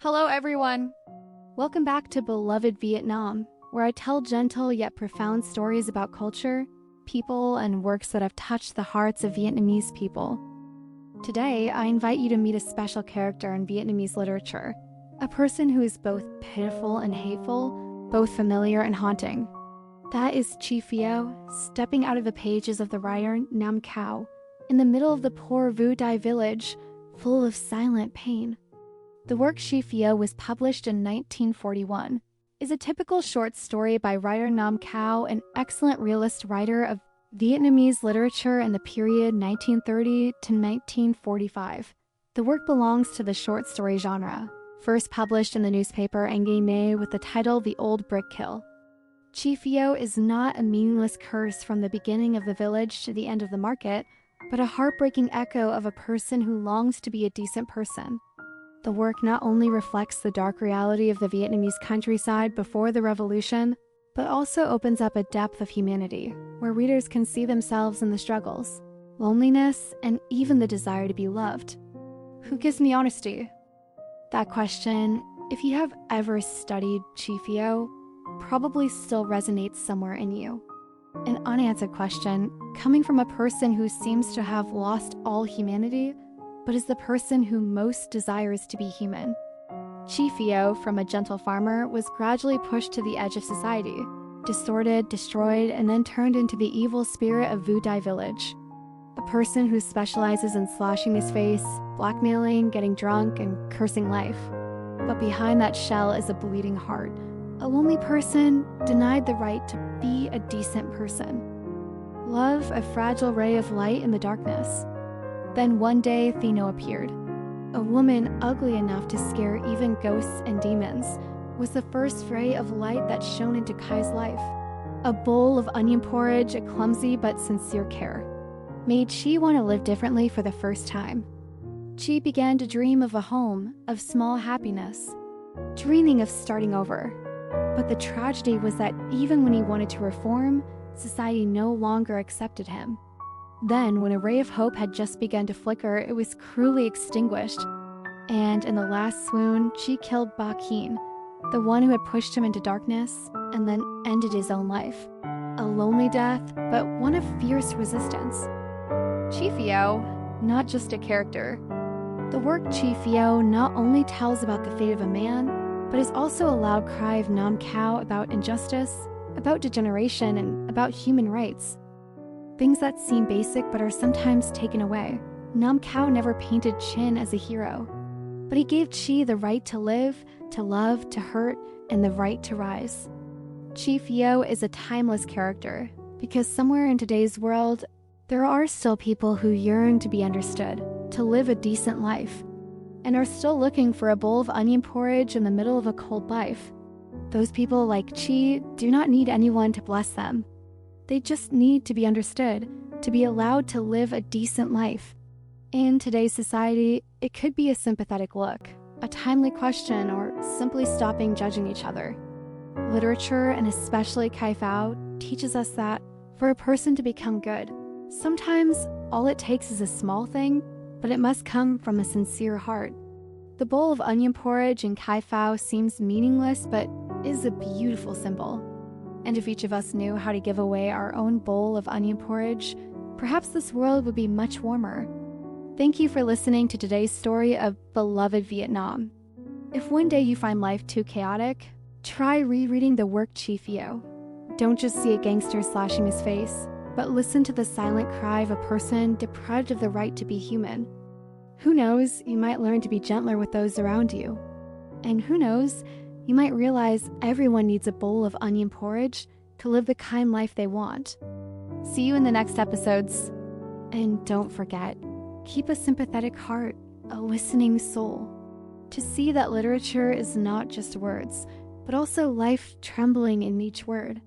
Hello, everyone. Welcome back to beloved Vietnam, where I tell gentle yet profound stories about culture, people, and works that have touched the hearts of Vietnamese people. Today, I invite you to meet a special character in Vietnamese literature, a person who is both pitiful and hateful, both familiar and haunting. That is Pheo, stepping out of the pages of the writer Nam Cao, in the middle of the poor Vu Dai village, full of silent pain. The work Pheo was published in 1941, is a typical short story by writer Nam Cao, an excellent realist writer of Vietnamese literature in the period 1930 to 1945. The work belongs to the short story genre, first published in the newspaper Nghe with the title The Old Brick Kiln. Pheo is not a meaningless curse from the beginning of the village to the end of the market, but a heartbreaking echo of a person who longs to be a decent person. The work not only reflects the dark reality of the Vietnamese countryside before the revolution, but also opens up a depth of humanity where readers can see themselves in the struggles, loneliness, and even the desire to be loved. Who gives me honesty? That question, if you have ever studied Pheo, probably still resonates somewhere in you. An unanswered question coming from a person who seems to have lost all humanity, but is the person who most desires to be human. Pheo, from a gentle farmer, was gradually pushed to the edge of society, distorted, destroyed, and then turned into the evil spirit of Vu Dai village. A person who specializes in slashing his face, blackmailing, getting drunk, and cursing life. But behind that shell is a bleeding heart, a lonely person denied the right to be a decent person. Love, a fragile ray of light in the darkness. Then one day, Thino appeared. A woman ugly enough to scare even ghosts and demons was the first ray of light that shone into Kai's life. A bowl of onion porridge, a clumsy but sincere care, made Chi want to live differently for the first time. Chi began to dream of a home, of small happiness, dreaming of starting over. But the tragedy was that even when he wanted to reform, society no longer accepted him. Then, when a ray of hope had just begun to flicker, it was cruelly extinguished. And in the last swoon, Chi killed Ba Keen, the one who had pushed him into darkness, and then ended his own life. A lonely death, but one of fierce resistance. Pheo, not just a character. The work Pheo not only tells about the fate of a man, but is also a loud cry of Nam Cao about injustice, about degeneration, and about human rights. Things that seem basic but are sometimes taken away. Nam Cao never painted Chin as a hero, but he gave Chi the right to live, to love, to hurt, and the right to rise. Pheo is a timeless character because somewhere in today's world, there are still people who yearn to be understood, to live a decent life, and are still looking for a bowl of onion porridge in the middle of a cold life. Those people, like Chi, do not need anyone to bless them. They just need to be understood, to be allowed to live a decent life. In today's society, it could be a sympathetic look, a timely question, or simply stopping judging each other. Literature, and especially Kai Phao, teaches us that for a person to become good, sometimes all it takes is a small thing, but it must come from a sincere heart. The bowl of onion porridge in Kai Phao seems meaningless, but is a beautiful symbol. And if each of us knew how to give away our own bowl of onion porridge, perhaps this world would be much warmer. Thank you for listening to today's story of beloved Vietnam. If one day you find life too chaotic, try rereading the work Pheo. Don't just see a gangster slashing his face, but listen to the silent cry of a person deprived of the right to be human. Who knows, you might learn to be gentler with those around you. And who knows, you might realize everyone needs a bowl of onion porridge to live the kind life they want. See you in the next episodes. And don't forget, keep a sympathetic heart, a listening soul, to see that literature is not just words, but also life trembling in each word.